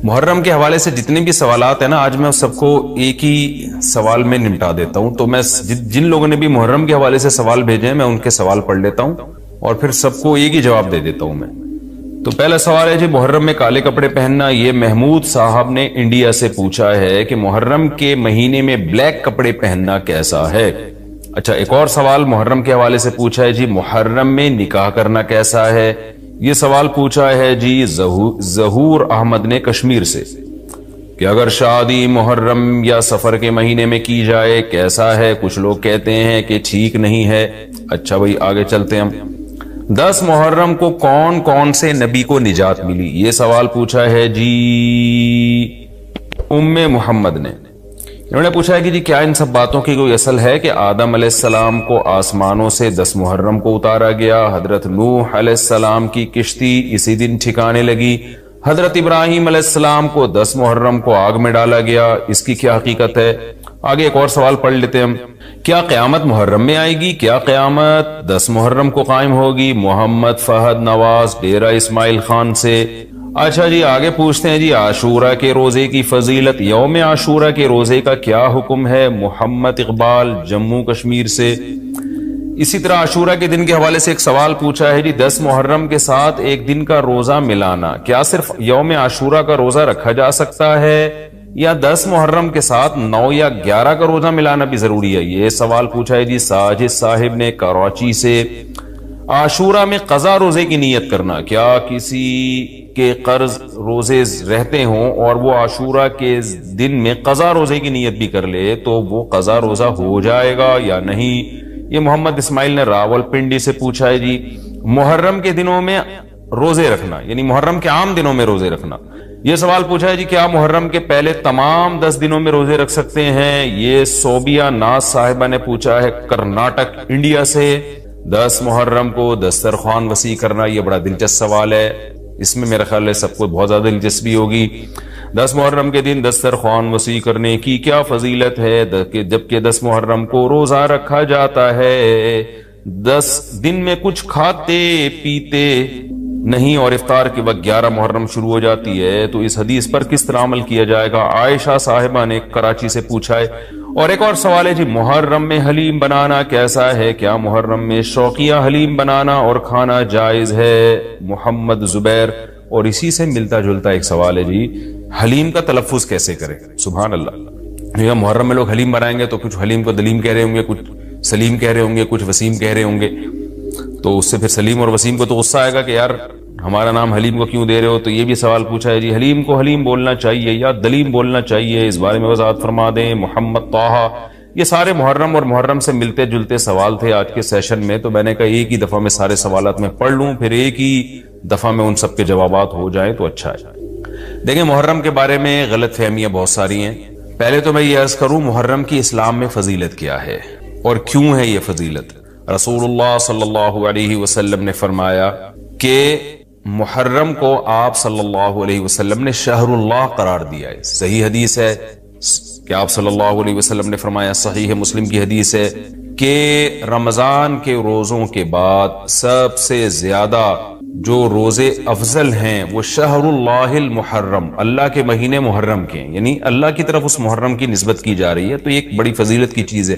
محرم کے حوالے سے جتنے بھی سوالات ہیں نا، آج میں سب کو ایک ہی سوال میں نمٹا دیتا ہوں. تو میں جن لوگوں نے بھی محرم کے حوالے سے سوال بھیجے ہیں میں ان کے سوال پڑھ لیتا ہوں اور پھر سب کو ایک ہی جواب دے دیتا ہوں میں. تو پہلا سوال ہے جی، محرم میں کالے کپڑے پہننا. یہ محمود صاحب نے انڈیا سے پوچھا ہے کہ محرم کے مہینے میں بلیک کپڑے پہننا کیسا ہے. اچھا، ایک اور سوال محرم کے حوالے سے پوچھا ہے جی، محرم میں نکاح کرنا کیسا ہے. یہ سوال پوچھا ہے جی ظہور احمد نے کشمیر سے کہ اگر شادی محرم یا سفر کے مہینے میں کی جائے کیسا ہے. کچھ لوگ کہتے ہیں کہ ٹھیک نہیں ہے. اچھا بھائی آگے چلتے ہیں ہم. 10 محرم کو کون کون سے نبی کو نجات ملی. یہ سوال پوچھا ہے جی محمد نے. انہوں نے پوچھا ہے کہ جی کیا ان سب باتوں کی کوئی اصل ہے کہ آدم علیہ السلام کو آسمانوں سے 10 محرم کو اتارا گیا، حضرت نوح علیہ السلام کی کشتی اسی دن ٹھکانے لگی، حضرت ابراہیم علیہ السلام کو 10 محرم کو آگ میں ڈالا گیا، اس کی کیا حقیقت ہے. آگے ایک اور سوال پڑھ لیتے ہیں ہم. کیا قیامت محرم میں آئے گی؟ کیا قیامت 10 محرم کو قائم ہوگی؟ محمد فہد نواز ڈیرہ اسماعیل خان سے. اچھا جی آگے پوچھتے ہیں جی عاشورہ کے روزے کی فضیلت. یوم عاشورہ کے روزے کا کیا حکم ہے؟ محمد اقبال جموں کشمیر سے. اسی طرح عاشورہ کے دن کے حوالے سے ایک سوال پوچھا ہے جی 10 محرم کے ساتھ ایک دن کا روزہ ملانا، کیا صرف یوم عاشورہ کا روزہ رکھا جا سکتا ہے یا 10 محرم کے ساتھ 9 یا 11 کا روزہ ملانا بھی ضروری ہے؟ یہ سوال پوچھا ہے جی ساجد صاحب نے کراچی سے. عاشورہ میں قضا روزے کی نیت کرنا، کیا کسی کے قرض روزے رہتے ہوں اور وہ عاشورہ کے دن میں قضا روزے کی نیت بھی کر لے تو وہ قضا روزہ ہو جائے گا یا نہیں؟ یہ محمد اسماعیل نے راول پنڈی سے پوچھا ہے جی محرم کے دنوں میں روزے رکھنا، یعنی محرم کے عام دنوں میں روزے رکھنا. یہ سوال پوچھا ہے جی کیا محرم کے پہلے تمام 10 دنوں میں روزے رکھ سکتے ہیں؟ یہ صوبیہ ناز صاحبہ نے پوچھا ہے کرناٹک انڈیا سے. 10 محرم کو دسترخوان وسیع کرنا، یہ بڑا دلچسپ سوال ہے، اس میں میرا خیال ہے سب کو بہت زیادہ دلچسپی ہوگی. 10 محرم کے دن دسترخوان وسیع کرنے کی کیا فضیلت ہے جبکہ 10 محرم کو روزہ رکھا جاتا ہے؟ 10 دن میں کچھ کھاتے پیتے نہیں اور افطار کے وقت 11 محرم شروع ہو جاتی ہے، تو اس حدیث پر کس طرح عمل کیا جائے گا؟ عائشہ صاحبہ نے کراچی سے پوچھا ہے. اور ایک اور سوال ہے جی محرم میں حلیم بنانا کیسا ہے؟ کیا محرم میں شوقیہ حلیم بنانا اور کھانا جائز ہے؟ محمد زبیر. اور اسی سے ملتا جلتا ایک سوال ہے جی حلیم کا تلفظ کیسے کریں؟ سبحان اللہ، یہ محرم میں لوگ حلیم بنائیں گے تو کچھ حلیم کو دلیم کہہ رہے ہوں گے، کچھ سلیم کہہ رہے ہوں گے، کچھ وسیم کہہ رہے ہوں گے. تو اس سے پھر سلیم اور وسیم کو تو غصہ آئے گا کہ یار ہمارا نام حلیم کو کیوں دے رہے ہو. تو یہ بھی سوال پوچھا ہے جی حلیم کو حلیم بولنا چاہیے یا دلیم بولنا چاہیے، اس بارے میں وضاحت فرما دیں. محمد طاہا. یہ سارے محرم اور محرم سے ملتے جلتے سوال تھے آج کے سیشن میں، تو میں نے کہا ایک ہی دفعہ میں سارے سوالات میں پڑھ لوں، پھر ایک ہی دفعہ میں ان سب کے جوابات ہو جائیں تو اچھا ہے. دیکھیں محرم کے بارے میں غلط فہمیاں بہت ساری ہیں. پہلے تو میں یہ عرض کروں محرم کی اسلام میں فضیلت کیا ہے اور کیوں ہے یہ فضیلت. رسول اللہ صلی اللہ علیہ وسلم نے فرمایا کہ محرم کو آپ صلی اللہ علیہ وسلم نے شہر اللہ قرار دیا ہے. صحیح حدیث ہے کہ آپ صلی اللہ علیہ وسلم نے فرمایا، صحیح مسلم کی حدیث ہے کہ رمضان کے روزوں کے بعد سب سے زیادہ جو روزے افضل ہیں وہ شہر اللہ المحرم، اللہ کے مہینے محرم کے ہیں، یعنی اللہ کی طرف اس محرم کی نسبت کی جا رہی ہے. تو یہ ایک بڑی فضیلت کی چیز ہے.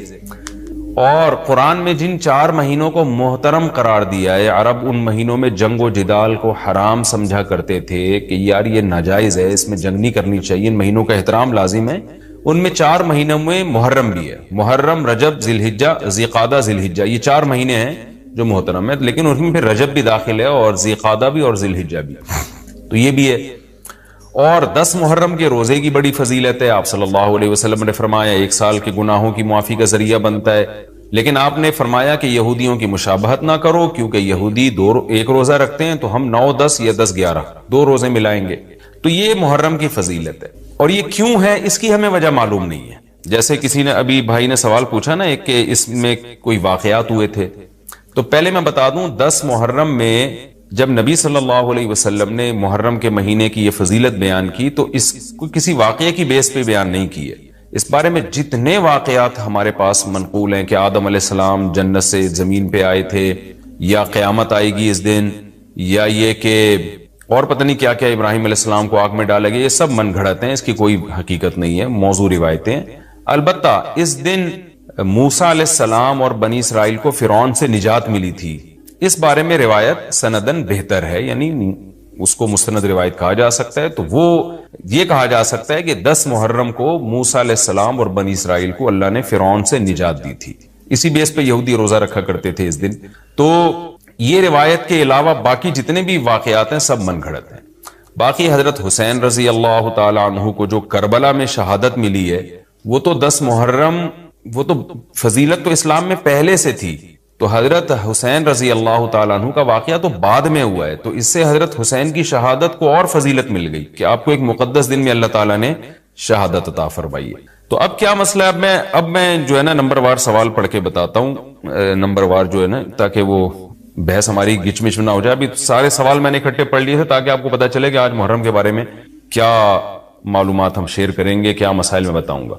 اور قرآن میں جن 4 مہینوں کو محترم قرار دیا ہے، عرب ان مہینوں میں جنگ و جدال کو حرام سمجھا کرتے تھے کہ یار یہ ناجائز ہے، اس میں جنگ نہیں کرنی چاہیے، ان مہینوں کا احترام لازم ہے. ان میں 4 مہینوں میں محرم بھی ہے، محرم، رجب، ذی الحجہ، ذی قعدہ، ذی الحجہ، یہ 4 مہینے ہیں جو محترم ہے، لیکن ان میں پھر رجب بھی داخل ہے اور ذی قعدہ بھی اور ذی الحجہ بھی، تو یہ بھی ہے. اور 10 محرم کے روزے کی بڑی فضیلت ہے. آپ صلی اللہ علیہ وسلم نے فرمایا 1 سال کے گناہوں کی معافی کا ذریعہ بنتا ہے. لیکن آپ نے فرمایا کہ یہودیوں کی مشابہت نہ کرو، کیونکہ یہودی 1 روزہ رکھتے ہیں تو ہم 9، 10 یا 10، 11 2 روزے ملائیں گے. تو یہ محرم کی فضیلت ہے. اور یہ کیوں ہے اس کی ہمیں وجہ معلوم نہیں ہے. جیسے کسی نے ابھی بھائی نے سوال پوچھا نا ایک کہ اس میں کوئی واقعات ہوئے تھے، تو پہلے میں بتا دوں 10 محرم میں جب نبی صلی اللہ علیہ وسلم نے محرم کے مہینے کی یہ فضیلت بیان کی تو اس کو کسی واقعے کی بیس پہ بیان نہیں کی ہے. اس بارے میں جتنے واقعات ہمارے پاس منقول ہیں کہ آدم علیہ السلام جنت سے زمین پہ آئے تھے، یا قیامت آئے گی اس دن، یا یہ کہ اور پتہ نہیں کیا کیا ابراہیم علیہ السلام کو آگ میں ڈالا گیا، یہ سب من گھڑت ہیں، اس کی کوئی حقیقت نہیں ہے، موضوع روایتیں ہیں۔ البتہ اس دن موسیٰ علیہ السلام اور بنی اسرائیل کو فرعون سے نجات ملی تھی، اس بارے میں روایت سندن بہتر ہے، یعنی اس کو مستند روایت کہا جا سکتا ہے۔ تو وہ یہ کہا جا سکتا ہے کہ 10 محرم کو موسیٰ علیہ السلام اور بنی اسرائیل کو اللہ نے فرعون سے نجات دی تھی، اسی بیس پہ یہودی روزہ رکھا کرتے تھے اس دن۔ تو یہ روایت کے علاوہ باقی جتنے بھی واقعات ہیں سب من گھڑت ہیں۔ باقی حضرت حسین رضی اللہ تعالی عنہ کو جو کربلا میں شہادت ملی ہے، وہ تو 10 محرم، وہ تو فضیلت تو اسلام میں پہلے سے تھی، تو حضرت حسین رضی اللہ تعالیٰ عنہ کا واقعہ تو بعد میں ہوا ہے، تو اس سے حضرت حسین کی شہادت کو اور فضیلت مل گئی کہ آپ کو ایک مقدس دن میں اللہ تعالیٰ نے شہادت عطا فرمائی ہے۔ تو اب کیا مسئلہ ہے، اب میں جو ہے نا نمبر وار سوال پڑھ کے بتاتا ہوں، نمبر وار جو ہے نا، تاکہ وہ بحث ہماری گچ مچ نہ ہو جائے۔ ابھی سارے سوال میں نے اکٹھے پڑھ لیے تھے تاکہ آپ کو پتا چلے کہ آج محرم کے بارے میں کیا معلومات ہم شیئر کریں گے، کیا مسائل میں بتاؤں گا۔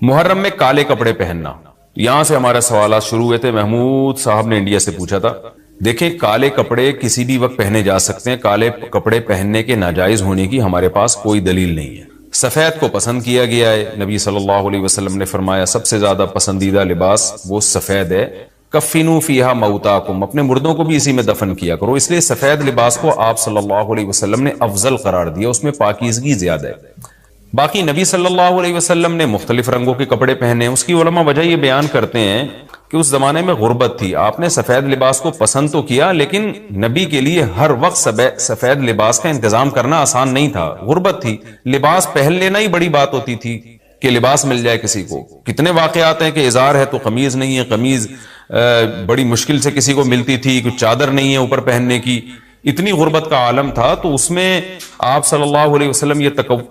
محرم میں کالے کپڑے پہننا، یہاں سے ہمارے سوالات شروع ہوئے تھے۔ محمود صاحب نے انڈیا سے پوچھا تھا، دیکھیں کالے کپڑے کسی بھی وقت پہنے جا سکتے ہیں، کالے کپڑے پہننے کے ناجائز ہونے کی ہمارے پاس کوئی دلیل نہیں ہے۔ سفید کو پسند کیا گیا ہے، نبی صلی اللہ علیہ وسلم نے فرمایا سب سے زیادہ پسندیدہ لباس وہ سفید ہے۔ کفنوا فیہا موتاکم، اپنے مردوں کو بھی اسی میں دفن کیا کرو، اس لیے سفید لباس کو آپ صلی اللہ علیہ وسلم نے افضل قرار دیا، اس میں پاکیزگی زیادہ ہے۔ باقی نبی صلی اللہ علیہ وسلم نے مختلف رنگوں کے کپڑے پہنے، اس کی علماء وجہ یہ بیان کرتے ہیں کہ اس زمانے میں غربت تھی، آپ نے سفید لباس کو پسند تو کیا لیکن نبی کے لیے ہر وقت سفید لباس کا انتظام کرنا آسان نہیں تھا، غربت تھی، لباس پہن لینا ہی بڑی بات ہوتی تھی کہ لباس مل جائے کسی کو۔ کتنے واقعات ہیں کہ ازار ہے تو قمیض نہیں ہے، قمیض بڑی مشکل سے کسی کو ملتی تھی، کچھ چادر نہیں ہے اوپر پہننے کی، اتنی غربت کا عالم تھا، تو اس میں آپ صلی اللہ علیہ وسلم یہ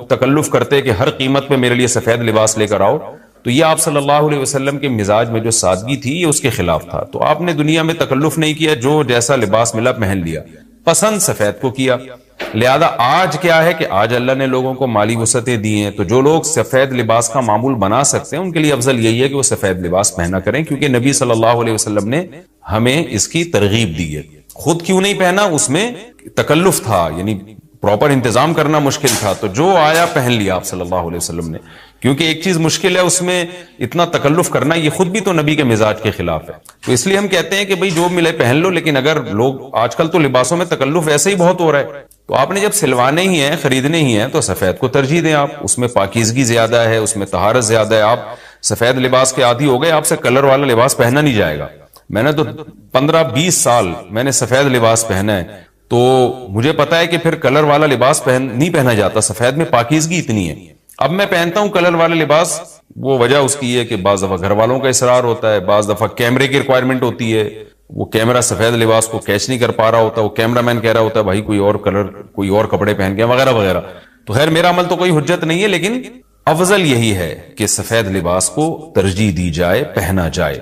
تکلف کرتے کہ ہر قیمت پہ میرے لیے سفید لباس لے کر آؤ، تو یہ آپ صلی اللہ علیہ وسلم کے مزاج میں جو سادگی تھی یہ اس کے خلاف تھا، تو آپ نے دنیا میں تکلف نہیں کیا، جو جیسا لباس ملا پہن لیا، پسند سفید کو کیا۔ لہذا آج کیا ہے کہ آج اللہ نے لوگوں کو مالی وسعتیں دی ہیں، تو جو لوگ سفید لباس کا معمول بنا سکتے ہیں ان کے لیے افضل یہی ہے کہ وہ سفید لباس پہنا کریں، کیونکہ نبی صلی اللہ علیہ وسلم نے ہمیں اس کی ترغیب دی ہے۔ خود کیوں نہیں پہنا، اس میں تکلف تھا، یعنی پراپر انتظام کرنا مشکل تھا، تو جو آیا پہن لیا آپ صلی اللہ علیہ وسلم نے، کیونکہ ایک چیز مشکل ہے اس میں اتنا تکلف کرنا، یہ خود بھی تو نبی کے مزاج کے خلاف ہے، تو اس لیے ہم کہتے ہیں کہ بھئی جو ملے پہن لو، لیکن اگر لوگ آج کل تو لباسوں میں تکلف ایسے ہی بہت ہو رہا ہے، تو آپ نے جب سلوانے ہی ہیں، خریدنے ہی ہیں، تو سفید کو ترجیح دیں آپ، اس میں پاکیزگی زیادہ ہے، اس میں طہارت زیادہ ہے، آپ سفید لباس کے عادی ہو گئے، آپ سے کلر والا لباس پہنا نہیں جائے گا۔ میں نے تو 15-20 سال میں نے سفید لباس پہنا ہے، تو مجھے پتا ہے کہ پھر کلر والا لباس نہیں پہنا جاتا، سفید میں پاکیزگی اتنی ہے۔ اب میں پہنتا ہوں کلر والا لباس، وہ وجہ اس کی ہے کہ بعض دفعہ گھر والوں کا اصرار ہوتا ہے، بعض دفعہ کیمرے کی ریکوائرمنٹ ہوتی ہے، وہ کیمرہ سفید لباس کو کیچ نہیں کر پا رہا ہوتا، وہ کیمرہ مین کہہ رہا ہوتا ہے بھائی کوئی اور کلر، کوئی اور کپڑے پہن کے وغیرہ وغیرہ۔ تو خیر میرا عمل تو کوئی حجت نہیں ہے، لیکن افضل یہی ہے کہ سفید لباس کو ترجیح دی جائے، پہنا جائے،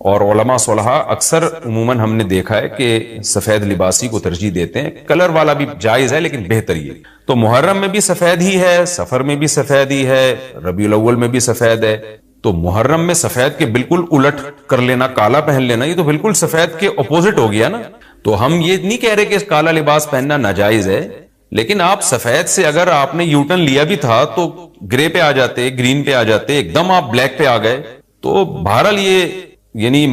اور علماء صلحاء اکثر عموماً ہم نے دیکھا ہے کہ سفید لباسی کو ترجیح دیتے ہیں، کلر والا بھی جائز ہے لیکن بہتر یہ۔ تو محرم میں بھی سفید ہی ہے، سفر میں بھی سفید ہی ہے، ربیع الاول میں بھی سفید ہے، تو محرم میں سفید کے بالکل الٹ کر لینا، کالا پہن لینا، یہ تو بالکل سفید کے اپوزٹ ہو گیا نا۔ تو ہم یہ نہیں کہہ رہے کہ کالا لباس پہننا ناجائز ہے، لیکن آپ سفید سے اگر آپ نے یوٹرن لیا بھی تھا تو گرے پہ آ جاتے، گرین پہ آ جاتے، ایک دم آپ بلیک پہ آ گئے، تو بہرحال یہ یعنی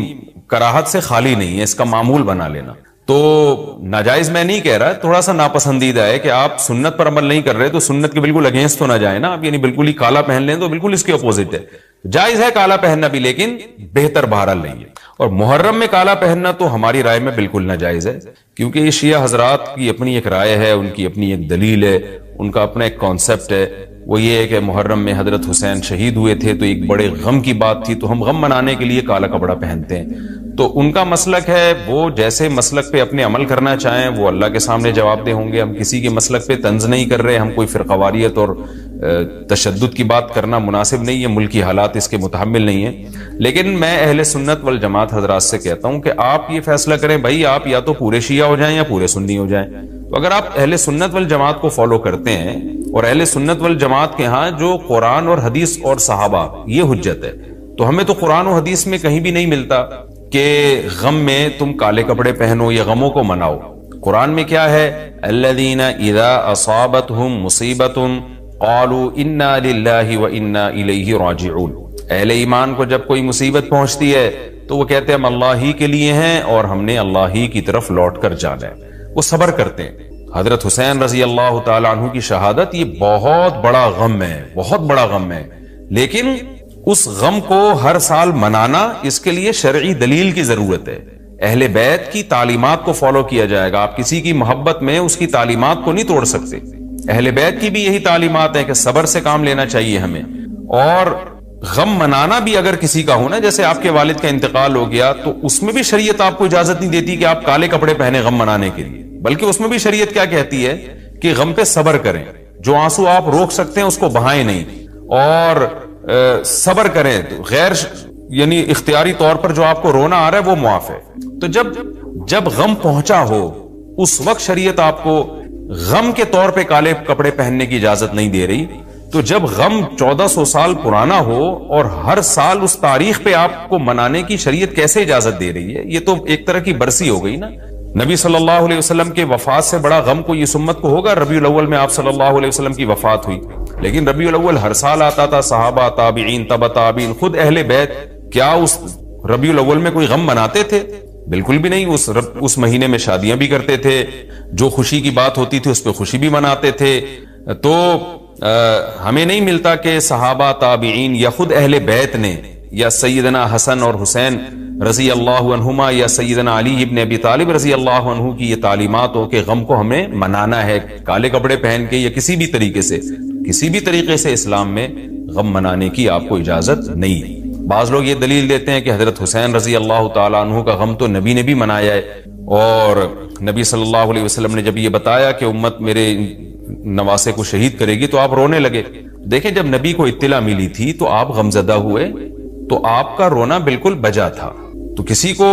کراہت سے خالی نہیں ہے، اس کا معمول بنا لینا۔ تو ناجائز میں نہیں کہہ رہا، تھوڑا سا ناپسندیدہ ہے کہ آپ سنت پر عمل نہیں کر رہے تو سنت کے بالکل اگینسٹ تو نہ جائیں نا آپ، یعنی بالکل ہی کالا پہن لیں تو بالکل اس کے اپوزٹ ہے۔ جائز ہے کالا پہننا بھی، لیکن بہتر بہرحال نہیں ہے۔ اور محرم میں کالا پہننا تو ہماری رائے میں بالکل ناجائز ہے، کیونکہ یہ شیعہ حضرات کی اپنی ایک رائے ہے، ان کی اپنی ایک دلیل ہے، ان کا اپنا ایک کانسیپٹ ہے، وہ یہ ہے کہ محرم میں حضرت حسین شہید ہوئے تھے تو ایک بڑے غم کی بات تھی، تو ہم غم منانے کے لیے کالا کپڑا پہنتے ہیں۔ تو ان کا مسلک ہے، وہ جیسے مسلک پہ اپنے عمل کرنا چاہیں وہ اللہ کے سامنے جواب دہ ہوں گے۔ ہم کسی کے مسلک پہ طنز نہیں کر رہے، ہم کوئی فرقواریت اور تشدد کی بات کرنا مناسب نہیں ہے، ملکی حالات اس کے متحمل نہیں ہیں، لیکن میں اہل سنت والجماعت حضرات سے کہتا ہوں کہ آپ یہ فیصلہ کریں، بھائی آپ یا تو پورے شیعہ ہو جائیں یا پورے سنی ہو جائیں۔ تو اگر آپ اہل سنت والجماعت کو فالو کرتے ہیں، اور اہل سنت والجماعت کے ہاں جو قرآن اور حدیث اور صحابہ یہ حجت ہے، تو ہمیں تو قرآن و حدیث میں کہیں بھی نہیں ملتا کہ غم میں تم کالے کپڑے پہنو یا غموں کو مناؤ۔ قرآن میں کیا ہے؟ الذین اذا اصابتہم مصیبۃ قالوا انا للہ وانا الیہ راجعون. اہل ایمان کو جب کوئی مصیبت پہنچتی ہے تو وہ کہتے ہیں ہم اللہ ہی کے لیے ہیں اور ہم نے اللہ ہی کی طرف لوٹ کر جانا ہے. وہ صبر کرتے ہیں. حضرت حسین رضی اللہ تعالی عنہ کی شہادت یہ بہت بڑا غم ہے، بہت بڑا غم ہے، لیکن اس غم کو ہر سال منانا، اس کے لیے شرعی دلیل کی ضرورت ہے. اہل بیت کی تعلیمات کو فالو کیا جائے گا. آپ کسی کی محبت میں اس کی تعلیمات کو نہیں توڑ سکتے. اہل بیت کی بھی یہی تعلیمات ہیں کہ صبر سے کام لینا چاہیے ہمیں. اور غم منانا بھی اگر کسی کا ہونا، جیسے آپ کے والد کا انتقال ہو گیا، تو اس میں بھی شریعت آپ کو اجازت نہیں دیتی کہ آپ کالے کپڑے پہنے غم منانے کے لیے، بلکہ اس میں بھی شریعت کیا کہتی ہے کہ غم پہ صبر کریں. جو آنسو آپ روک سکتے ہیں اس کو بہائیں نہیں، اور صبر کریں. غیر یعنی اختیاری طور پر جو آپ کو رونا آ رہا ہے وہ معاف ہے. تو جب غم پہنچا ہو اس وقت شریعت آپ کو غم کے طور پہ کالے کپڑے پہننے کی اجازت نہیں دے رہی. تو جب غم 1400 سال پرانا ہو اور ہر سال اس تاریخ پہ آپ کو منانے کی شریعت کیسے اجازت دے رہی ہے؟ یہ تو ایک طرح کی برسی ہو گئی نا. نبی صلی اللہ علیہ وسلم کے وفات سے بڑا غم کو اس امت کو ہوگا. ربیع الاول میں آپ صلی اللہ علیہ وسلم کی وفات ہوئی، لیکن ربیع الاول ہر سال آتا تھا. صحابہ، تابعین، تبع تابعین، خود اہل بیت کیا اس ربیع الاول میں کوئی غم مناتے تھے؟ بالکل بھی نہیں. اس مہینے میں شادیاں بھی کرتے تھے، جو خوشی کی بات ہوتی تھی اس پہ خوشی بھی مناتے تھے. تو ہمیں نہیں ملتا کہ صحابہ، تابعین یا خود اہل بیت نے، یا سیدنا حسن اور حسین رضی اللہ عنہما یا سیدنا علی ابن ابی طالب رضی اللہ عنہ کی یہ تعلیمات ہو کہ غم کو ہمیں منانا ہے کالے کپڑے پہن کے یا کسی بھی طریقے سے اسلام میں غم منانے کی آپ کو اجازت نہیں ہے. بعض لوگ یہ دلیل دیتے ہیں کہ حضرت حسین رضی اللہ تعالیٰ عنہ کا غم تو نبی نے بھی منایا ہے، اور نبی صلی اللہ علیہ وسلم نے جب یہ بتایا کہ امت میرے نواسے کو شہید کرے گی تو آپ رونے لگے. دیکھیں، جب نبی کو اطلاع ملی تھی تو آپ غمزدہ ہوئے تو آپ کا رونا بالکل بجا تھا. تو کسی کو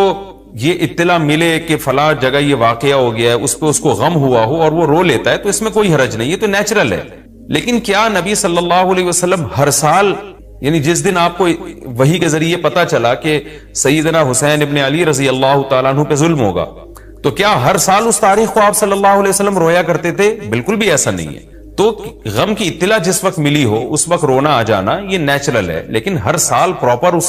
یہ اطلاع ملے کہ فلاں جگہ یہ واقعہ ہو گیا ہے، اس پہ اس کو غم ہوا ہو اور وہ رو لیتا ہے، تو اس میں کوئی حرج نہیں، یہ تو نیچرل ہے. لیکن کیا نبی صلی اللہ علیہ وسلم ہر سال، یعنی جس دن آپ کو وحی کے ذریعے پتا چلا کہ سیدنا حسین ابن علی رضی اللہ تعالیٰ عنہ پہ ظلم ہوگا، تو کیا ہر سال اس تاریخ کو آپ صلی اللہ علیہ وسلم رویا کرتے تھے؟ بالکل بھی ایسا نہیں ہے. تو غم کی اطلاع جس وقت ملی ہو اس وقت رونا آ جانا یہ نیچرل ہے، لیکن ہر سال پراپر اس